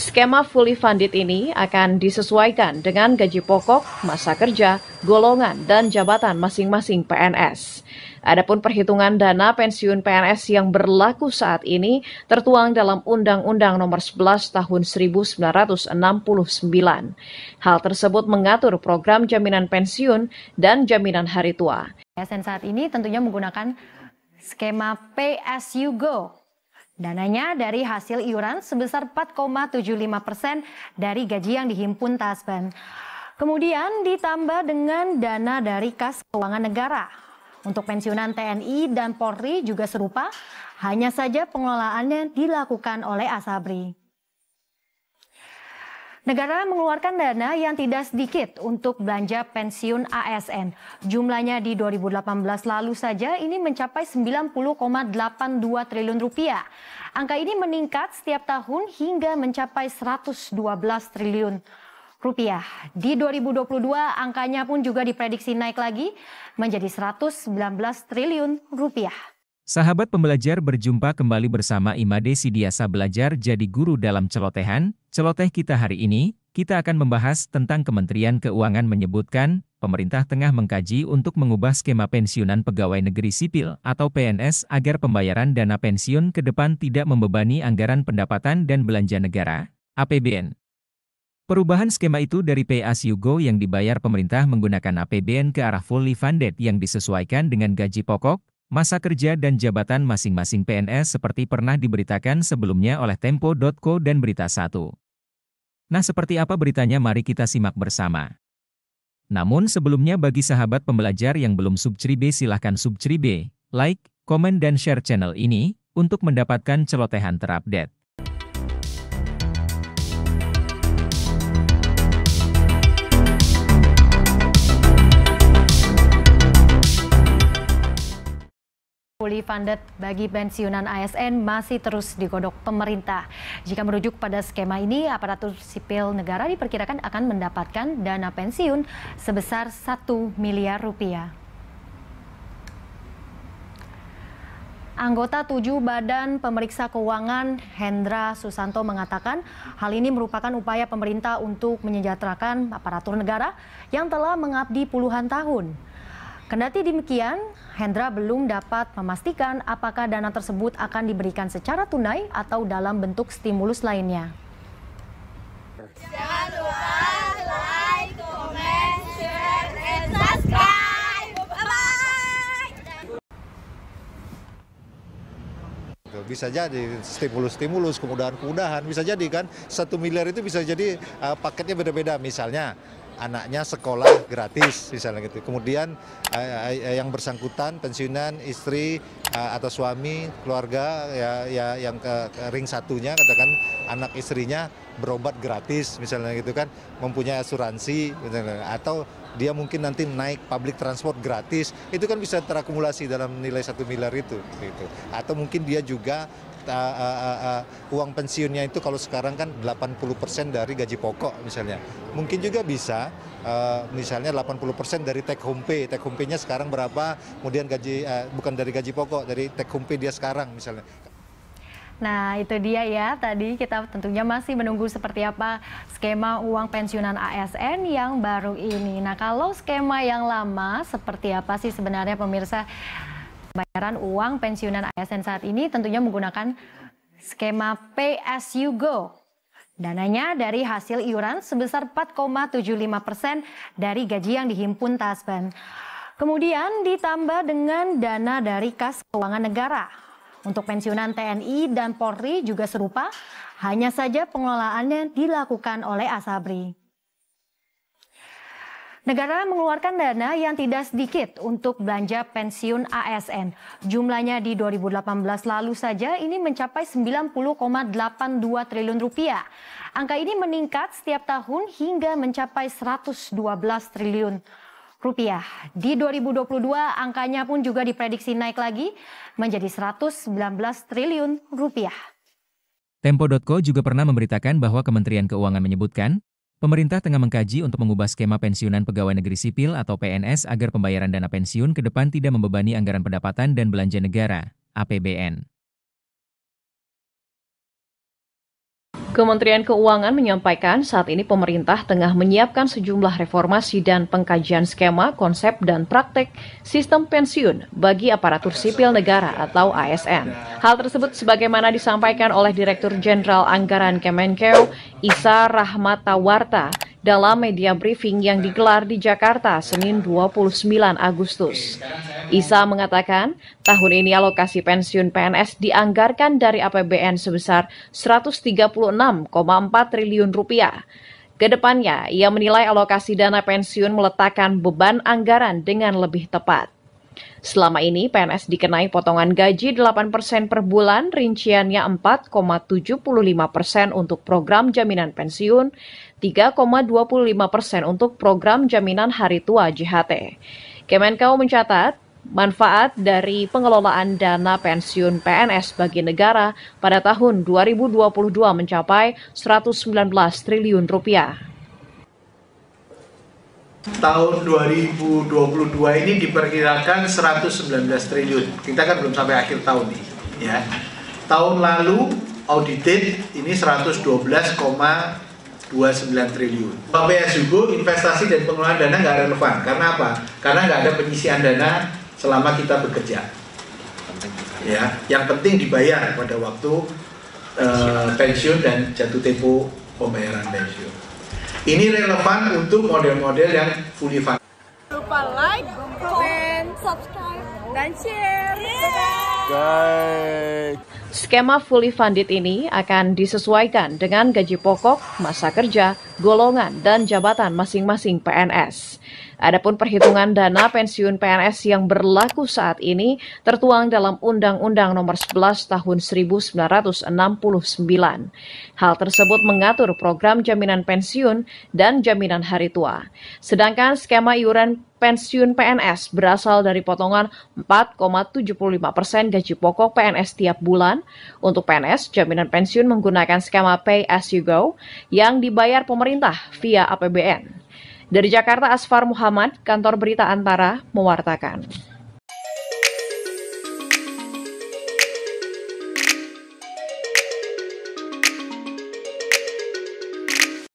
Skema fully funded ini akan disesuaikan dengan gaji pokok, masa kerja, golongan, dan jabatan masing-masing PNS. Adapun perhitungan dana pensiun PNS yang berlaku saat ini tertuang dalam Undang-Undang Nomor 11 Tahun 1969. Hal tersebut mengatur program jaminan pensiun dan jaminan hari tua. ASN saat ini tentunya menggunakan skema Pay As You Go. Dananya dari hasil iuran sebesar 4,75% dari gaji yang dihimpun Taspen. Kemudian ditambah dengan dana dari kas keuangan negara. Untuk pensiunan TNI dan Polri juga serupa, hanya saja pengelolaannya dilakukan oleh Asabri. Negara mengeluarkan dana yang tidak sedikit untuk belanja pensiun ASN. Jumlahnya di 2018 lalu saja ini mencapai 90,82 triliun rupiah. Angka ini meningkat setiap tahun hingga mencapai 112 triliun rupiah. Di 2022 angkanya pun juga diprediksi naik lagi menjadi 119 triliun rupiah. Sahabat pembelajar, berjumpa kembali bersama Imade Sidiasa Belajar Jadi Guru dalam celotehan. Celoteh kita hari ini, kita akan membahas tentang Kementerian Keuangan menyebutkan, pemerintah tengah mengkaji untuk mengubah skema pensiunan pegawai negeri sipil atau PNS agar pembayaran dana pensiun ke depan tidak membebani anggaran pendapatan dan belanja negara, APBN. Perubahan skema itu dari Pay As You Go yang dibayar pemerintah menggunakan APBN ke arah fully funded yang disesuaikan dengan gaji pokok, masa kerja dan jabatan masing-masing PNS seperti pernah diberitakan sebelumnya oleh Tempo.co dan Berita 1. Nah, seperti apa beritanya, mari kita simak bersama. Namun sebelumnya, bagi sahabat pembelajar yang belum subscribe, silahkan subscribe, like, komen dan share channel ini untuk mendapatkan celotehan terupdate. Fully funded bagi pensiunan ASN masih terus digodok pemerintah. Jika merujuk pada skema ini, aparatur sipil negara diperkirakan akan mendapatkan dana pensiun sebesar 1 miliar rupiah. Anggota 7 Badan Pemeriksa Keuangan Hendra Susanto mengatakan hal ini merupakan upaya pemerintah untuk menyejahterakan aparatur negara yang telah mengabdi puluhan tahun. Kendati demikian, Hendra belum dapat memastikan apakah dana tersebut akan diberikan secara tunai atau dalam bentuk stimulus lainnya. Jangan lupa like, comment, share, and subscribe. Bye-bye. Bisa jadi stimulus, kemudahan-kemudahan, bisa jadi kan 1 miliar itu bisa jadi paketnya beda-beda, misalnya anaknya sekolah gratis misalnya gitu. Kemudian yang bersangkutan pensiunan istri atau suami keluarga ya yang ke ring satunya, katakan anak istrinya berobat gratis misalnya gitu kan, mempunyai asuransi misalnya, atau dia mungkin nanti naik public transport gratis, itu kan bisa terakumulasi dalam nilai 1 miliar itu gitu. Atau mungkin dia juga uang pensiunnya itu kalau sekarang kan 80% dari gaji pokok misalnya. Mungkin juga bisa misalnya 80% dari take home pay. Take home pay-nya sekarang berapa, kemudian gaji bukan dari gaji pokok, dari take home pay dia sekarang misalnya. Nah, itu dia ya, tadi kita tentunya masih menunggu seperti apa skema uang pensiunan ASN yang baru ini. Nah, kalau skema yang lama seperti apa sih sebenarnya pemirsa? Bayaran uang pensiunan ASN saat ini tentunya menggunakan skema Pay As You Go. Dananya dari hasil iuran sebesar 4,75% dari gaji yang dihimpun Taspen. Kemudian ditambah dengan dana dari kas keuangan negara. Untuk pensiunan TNI dan Polri juga serupa, hanya saja pengelolaannya dilakukan oleh Asabri. Negara mengeluarkan dana yang tidak sedikit untuk belanja pensiun ASN. Jumlahnya di 2018 lalu saja ini mencapai 90,82 triliun rupiah. Angka ini meningkat setiap tahun hingga mencapai 112 triliun rupiah. Di 2022 angkanya pun juga diprediksi naik lagi menjadi 119 triliun rupiah. Tempo.co juga pernah memberitakan bahwa Kementerian Keuangan menyebutkan, pemerintah tengah mengkaji untuk mengubah skema pensiunan pegawai negeri sipil atau PNS agar pembayaran dana pensiun ke depan tidak membebani anggaran pendapatan dan belanja negara, APBN. Kementerian Keuangan menyampaikan saat ini pemerintah tengah menyiapkan sejumlah reformasi dan pengkajian skema, konsep, dan praktek sistem pensiun bagi aparatur sipil negara atau ASN. Hal tersebut sebagaimana disampaikan oleh Direktur Jenderal Anggaran Kemenkeu, Isa Rahmatawarta, dalam media briefing yang digelar di Jakarta Senin 29 Agustus. Isa mengatakan, tahun ini alokasi pensiun PNS dianggarkan dari APBN sebesar 136,4 triliun rupiah. Kedepannya, ia menilai alokasi dana pensiun meletakkan beban anggaran dengan lebih tepat. Selama ini, PNS dikenai potongan gaji 8% per bulan, rinciannya 4,75% untuk program jaminan pensiun, 3,25% untuk program jaminan hari tua JHT. Kemenkeu mencatat, manfaat dari pengelolaan dana pensiun PNS bagi negara pada tahun 2022 mencapai 119 triliun rupiah. Tahun 2022 ini diperkirakan 119 triliun. Kita kan belum sampai akhir tahun nih, ya. Tahun lalu audited ini 112,29 triliun. PSUGO investasi dan pengelolaan dana nggak relevan. Karena apa? Karena nggak ada penyisian dana selama kita bekerja. Ya, yang penting dibayar pada waktu pensiun dan jatuh tempo pembayaran pensiun. Ini relevan untuk model-model yang fully funded. Lupa like, comment, subscribe, dan share. Skema fully funded ini akan disesuaikan dengan gaji pokok, masa kerja, golongan, dan jabatan masing-masing PNS. Adapun perhitungan dana pensiun PNS yang berlaku saat ini tertuang dalam Undang-Undang Nomor 11 Tahun 1969. Hal tersebut mengatur program jaminan pensiun dan jaminan hari tua. Sedangkan skema iuran pensiun PNS berasal dari potongan 4,75% gaji pokok PNS tiap bulan. Untuk PNS, jaminan pensiun menggunakan skema pay as you go yang dibayar pemerintah via APBN. Dari Jakarta, Asfar Muhammad, Kantor Berita Antara, mewartakan.